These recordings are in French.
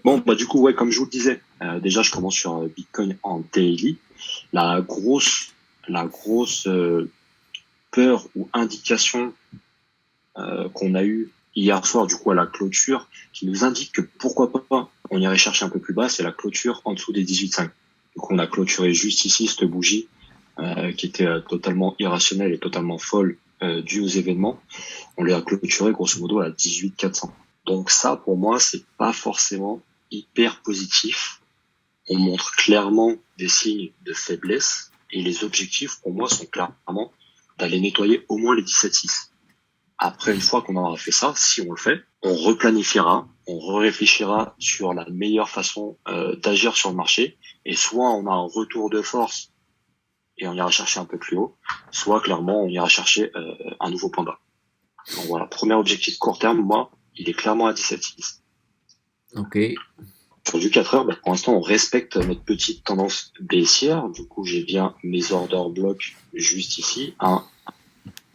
Bon, bah du coup, ouais, comme je vous le disais, déjà, je commence sur Bitcoin en daily. La grosse, la grosse peur ou indication qu'on a eue hier soir, du coup, à la clôture, qui nous indique que pourquoi pas on irait chercher un peu plus bas, c'est la clôture en dessous des 18,5. Donc, on a clôturé juste ici cette bougie qui était totalement irrationnelle et totalement folle due aux événements. On l'a clôturé grosso modo à 18,400. Donc ça, pour moi, c'est pas forcément hyper positif. On montre clairement des signes de faiblesse et les objectifs, pour moi, sont clairement d'aller nettoyer au moins les 17,6. Après, une fois qu'on aura fait ça, si on le fait, on replanifiera, on réfléchira sur la meilleure façon d'agir sur le marché. Et soit on a un retour de force et on ira chercher un peu plus haut, soit clairement on ira chercher un nouveau point bas. Donc voilà, premier objectif court terme, moi, il est clairement à 17,6. Ok. Sur du 4 heures, bah, pour l'instant, on respecte notre petite tendance baissière. Du coup, j'ai bien mes order blocks juste ici. Un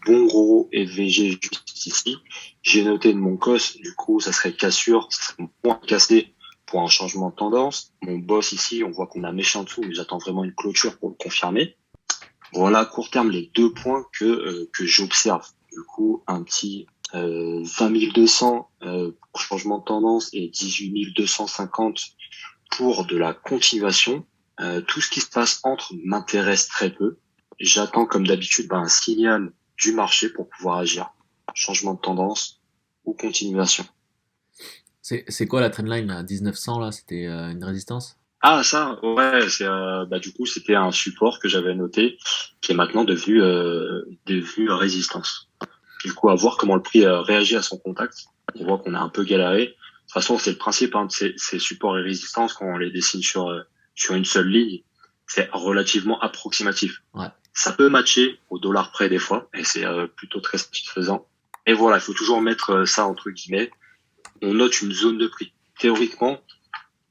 bon gros FVG juste ici. J'ai noté de mon COS, du coup, ça serait cassure, ça serait mon point cassé pour un changement de tendance. Mon boss ici, on voit qu'on a méchant dessous, mais j'attends vraiment une clôture pour le confirmer. Voilà, à court terme, les deux points que j'observe. Du coup, un petit 20 200 pour changement de tendance et 18 250 pour de la continuation. Tout ce qui se passe entre m'intéresse très peu. J'attends comme d'habitude un signal du marché pour pouvoir agir. Changement de tendance ou continuation. C'est quoi la trendline là? 1900 là, c'était une résistance? Ah ça, ouais, c'est bah du coup c'était un support que j'avais noté qui est maintenant devenu résistance. Du coup, à voir comment le prix réagit à son contact. On voit qu'on a un peu galéré. De toute façon, c'est le principe de ces supports et résistances quand on les dessine sur une seule ligne. C'est relativement approximatif. Ouais. Ça peut matcher au dollar près des fois, et c'est plutôt très satisfaisant. Et voilà, il faut toujours mettre ça entre guillemets. On note une zone de prix. Théoriquement,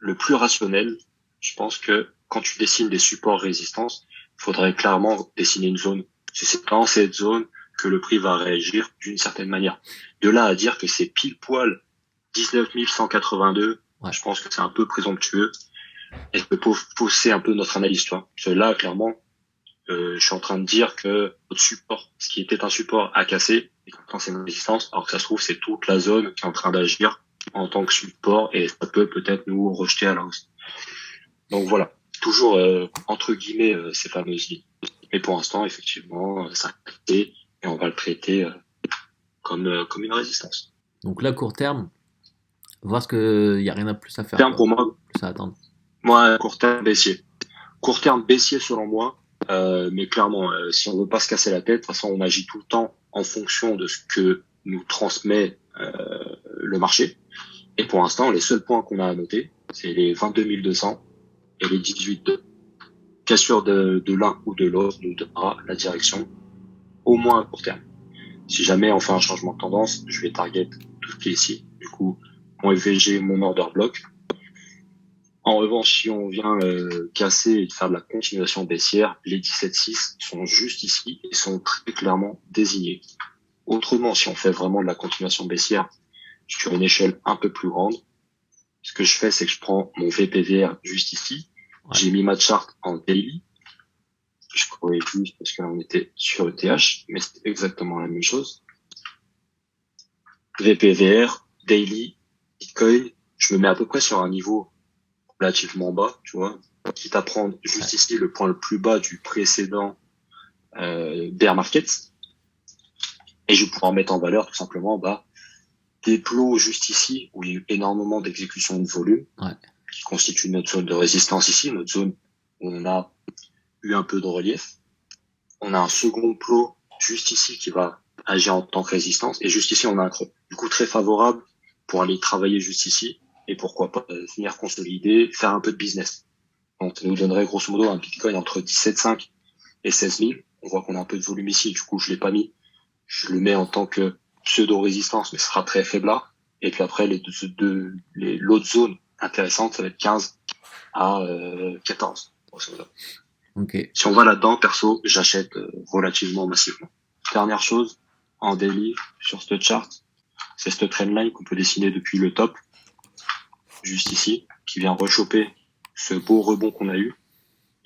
le plus rationnel, je pense que quand tu dessines des supports résistances, il faudrait clairement dessiner une zone. C'est dans cette zone que le prix va réagir d'une certaine manière. De là à dire que c'est pile poil 19 182, Ouais. je pense que c'est un peu présomptueux et ça peut fausser un peu notre analyse, tu vois. Parce que là, clairement, je suis en train de dire que notre support, ce qui était un support, a cassé et que maintenant c'est une résistance, alors que ça se trouve c'est toute la zone qui est en train d'agir en tant que support et ça peut peut-être nous rejeter à la hausse. Donc voilà, toujours entre guillemets ces fameuses lignes. Mais pour l'instant, effectivement, ça a cassé et on va le traiter comme une résistance. Donc là, court terme, voir ce que y a rien à plus à faire Terme quoi. pour moi, Plus à attendre. moi court terme baissier. Court terme baissier selon moi, mais clairement, si on veut pas se casser la tête, de toute façon, on agit tout le temps en fonction de ce que nous transmet le marché. Et pour l'instant, les seuls points qu'on a à noter, c'est les 22 200 et les 18,2. Cassure de l'un ou de l'autre nous donnera la direction, au moins à court terme. Si jamais on fait un changement de tendance, je vais target tout ce qui est ici. Du coup, mon FVG, mon order block. En revanche, si on vient casser et faire de la continuation baissière, les 17,6 sont juste ici et sont très clairement désignés. Autrement, si on fait vraiment de la continuation baissière sur une échelle un peu plus grande, ce que je fais, c'est que je prends mon VPVR juste ici. Ouais. J'ai mis ma chart en daily. Je corrige juste parce qu'on était sur ETH, mais c'est exactement la même chose. VPVR, daily, Bitcoin, je me mets à peu près sur un niveau relativement bas, tu vois, quitte à prendre juste ici le point le plus bas du précédent bear market, et je vais pouvoir mettre en valeur tout simplement des plots juste ici où il y a eu énormément d'exécution de volume, Ouais. qui constitue notre zone de résistance ici, notre zone où on a eu un peu de relief. On a un second plot juste ici qui va agir en tant que résistance, et juste ici on a un creux. Du coup très favorable pour aller travailler juste ici, et pourquoi pas venir consolider, faire un peu de business. Donc ça nous donnerait grosso modo un Bitcoin entre 17,5 et 16 000. On voit qu'on a un peu de volume ici, du coup je l'ai pas mis. Je le mets en tant que pseudo-résistance, mais ce sera très faiblard. Et puis après, l'autre zone intéressante, ça va être 15 à 14. Ok. Si on va là-dedans, perso, j'achète relativement massivement. Dernière chose, en daily, sur cette chart, c'est cette trendline qu'on peut dessiner depuis le top. juste ici, qui vient rechoper ce beau rebond qu'on a eu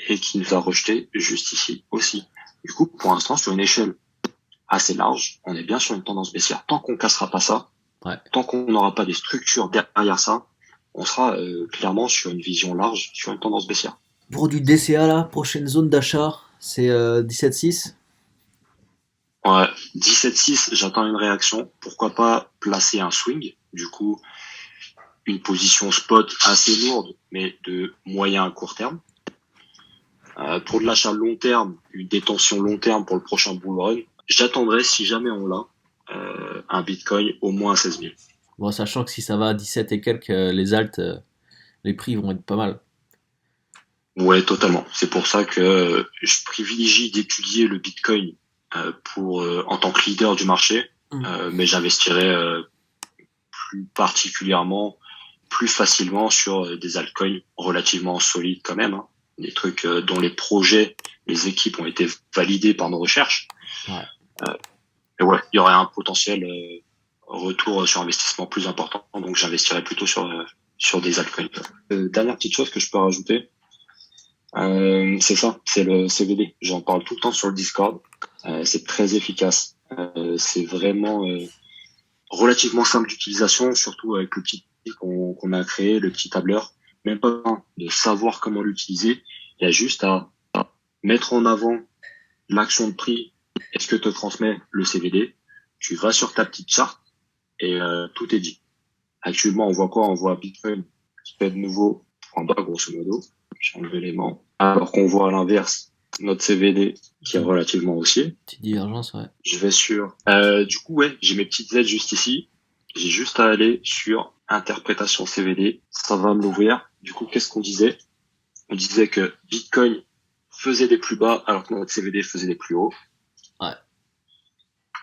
et qui nous a rejeté juste ici aussi. Du coup, pour l'instant, sur une échelle assez large, on est bien sur une tendance baissière. Tant qu'on cassera pas ça, Ouais. tant qu'on n'aura pas des structures derrière ça, on sera clairement sur une vision large, sur une tendance baissière. Pour du DCA là, prochaine zone d'achat, c'est 17,6. Ouais, 17,6, j'attends une réaction. Pourquoi pas placer un swing, du coup, une position spot assez lourde, mais de moyen à court terme. Pour de l'achat long terme, une détention long terme pour le prochain bull run, j'attendrai, si jamais on l'a, un Bitcoin au moins à 16 000. Bon, sachant que si ça va à 17 et quelques, les alts, les prix vont être pas mal. Ouais, totalement. C'est pour ça que je privilégie d'étudier le Bitcoin en tant que leader du marché, mais j'investirai plus particulièrement, plus facilement sur des altcoins relativement solides quand même, hein. Des trucs dont les projets, les équipes ont été validés par nos recherches. Ouais. Et ouais, il y aurait un potentiel retour sur investissement plus important, donc j'investirais plutôt sur des altcoins. Dernière petite chose que je peux rajouter, c'est ça, c'est le CVD. J'en parle tout le temps sur le Discord. C'est très efficace. C'est vraiment relativement simple d'utilisation, surtout avec le petit qu'on a créé, le petit tableur. Même pas besoin de savoir comment l'utiliser. Il y a juste à mettre en avant l'action de prix et ce que te transmet le CVD. Tu vas sur ta petite charte et tout est dit. Actuellement, on voit quoi? On voit Bitcoin qui fait de nouveau en bas, grosso modo. J'ai enlevé l'élément. Alors qu'on voit à l'inverse notre CVD qui est relativement haussier. Petite divergence, ouais. Je vais sur... du coup, ouais, j'ai mes petites aides juste ici. J'ai juste à aller sur interprétation CVD. Ça va m'ouvrir. Du coup, qu'est-ce qu'on disait? On disait que Bitcoin faisait des plus bas alors que notre CVD faisait des plus hauts. Ouais.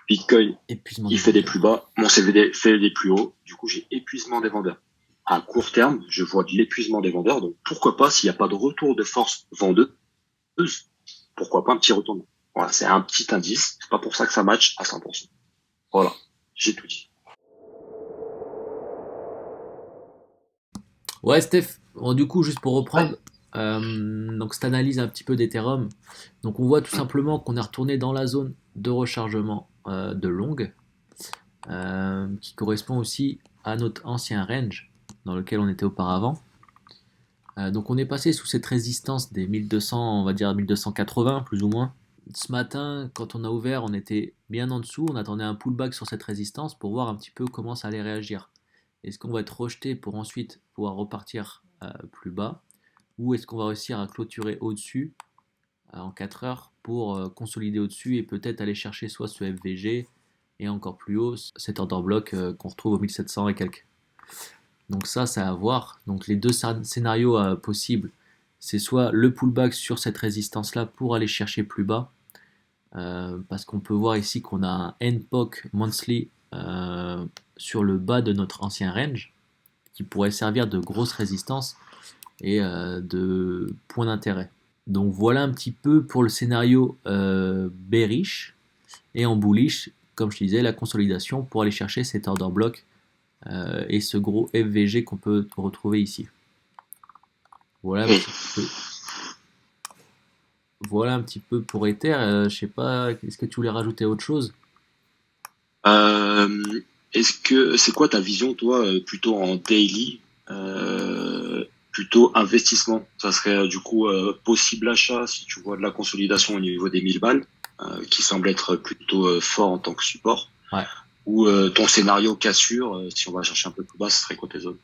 Bitcoin, Épuisement il fait des plus bas. Mon CVD fait des plus hauts. Du coup, j'ai épuisement des vendeurs. À court terme, je vois de l'épuisement des vendeurs. Donc, pourquoi pas, s'il n'y a pas de retour de force vendeuse, pourquoi pas un petit retournement? Voilà, c'est un petit indice. C'est pas pour ça que ça match à 100%. Voilà, j'ai tout dit. Ouais, Steph. Bon, du coup, juste pour reprendre, Ouais. donc cette analyse un petit peu d'Ethereum. Donc, on voit tout simplement qu'on est retourné dans la zone de rechargement de longue, qui correspond aussi à notre ancien range dans lequel on était auparavant. Donc, on est passé sous cette résistance des 1200, on va dire 1280 plus ou moins. Ce matin, quand on a ouvert, on était bien en dessous. On attendait un pullback sur cette résistance pour voir un petit peu comment ça allait réagir. Est-ce qu'on va être rejeté pour ensuite pouvoir repartir plus bas, ou est-ce qu'on va réussir à clôturer au-dessus en 4 heures pour consolider au-dessus et peut-être aller chercher soit ce FVG et encore plus haut cet order block qu'on retrouve au 1700 et quelques. Donc ça, c'est à voir. Donc les deux scénarios possibles, c'est soit le pullback sur cette résistance-là pour aller chercher plus bas, parce qu'on peut voir ici qu'on a un NPOC monthly sur le bas de notre ancien range, qui pourrait servir de grosse résistance et de point d'intérêt. Donc voilà un petit peu pour le scénario bearish, et en bullish, comme je disais, la consolidation pour aller chercher cet order block et ce gros FVG qu'on peut retrouver ici. Voilà un petit peu. Voilà un petit peu pour Ether. Je sais pas, est-ce que tu voulais rajouter autre chose? Est-ce que c'est quoi ta vision, toi, plutôt en daily, plutôt investissement? Ça serait du coup possible achat si tu vois de la consolidation au niveau des 1000 balles, qui semble être plutôt fort en tant que support. Ouais. Ou ton scénario cassure, si on va chercher un peu plus bas, ce serait quoi tes zones?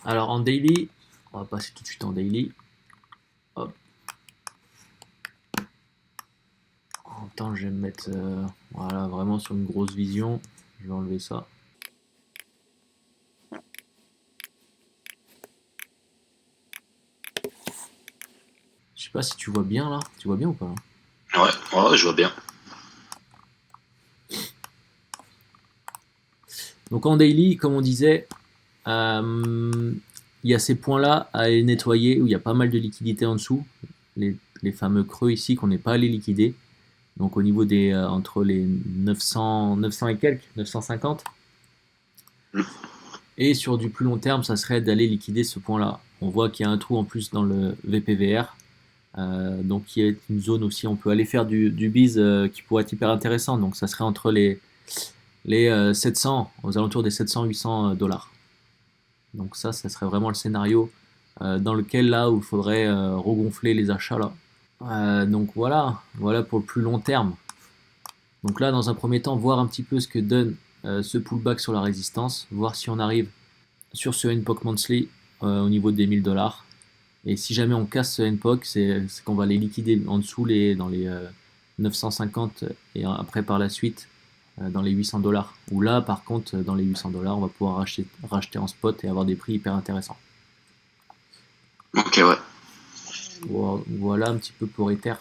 Alors en daily, on va passer tout de suite en daily. Hop. En temps, je vais me mettre voilà, vraiment sur une grosse vision. Je vais enlever ça. Je sais pas si tu vois bien là. Tu vois bien ou pas? Ouais, je vois bien. Donc en daily, comme on disait, il y a ces points-là à aller nettoyer où il y a pas mal de liquidités en dessous. Les fameux creux ici qu'on n'est pas allé liquider. Donc au niveau des entre les 900 et quelques, 950. Et sur du plus long terme, ça serait d'aller liquider ce point-là. On voit qu'il y a un trou en plus dans le VPVR. Donc il y a une zone aussi, on peut aller faire du bise qui pourrait être hyper intéressant. Donc ça serait entre les 700, aux alentours des 700-800 dollars. Donc ça serait vraiment le scénario dans lequel là où il faudrait regonfler les achats là. Donc voilà pour le plus long terme. Donc là, dans un premier temps, voir un petit peu ce que donne ce pullback sur la résistance, voir si on arrive sur ce NPOC monthly au niveau des 1000 dollars. Et si jamais on casse ce NPOC, c'est qu'on va les liquider en dessous dans les 950 et après par la suite dans les 800 dollars. Où là, par contre, dans les 800 dollars, on va pouvoir racheter en spot et avoir des prix hyper intéressants. Ok, ouais. Voilà un petit peu pour Ether.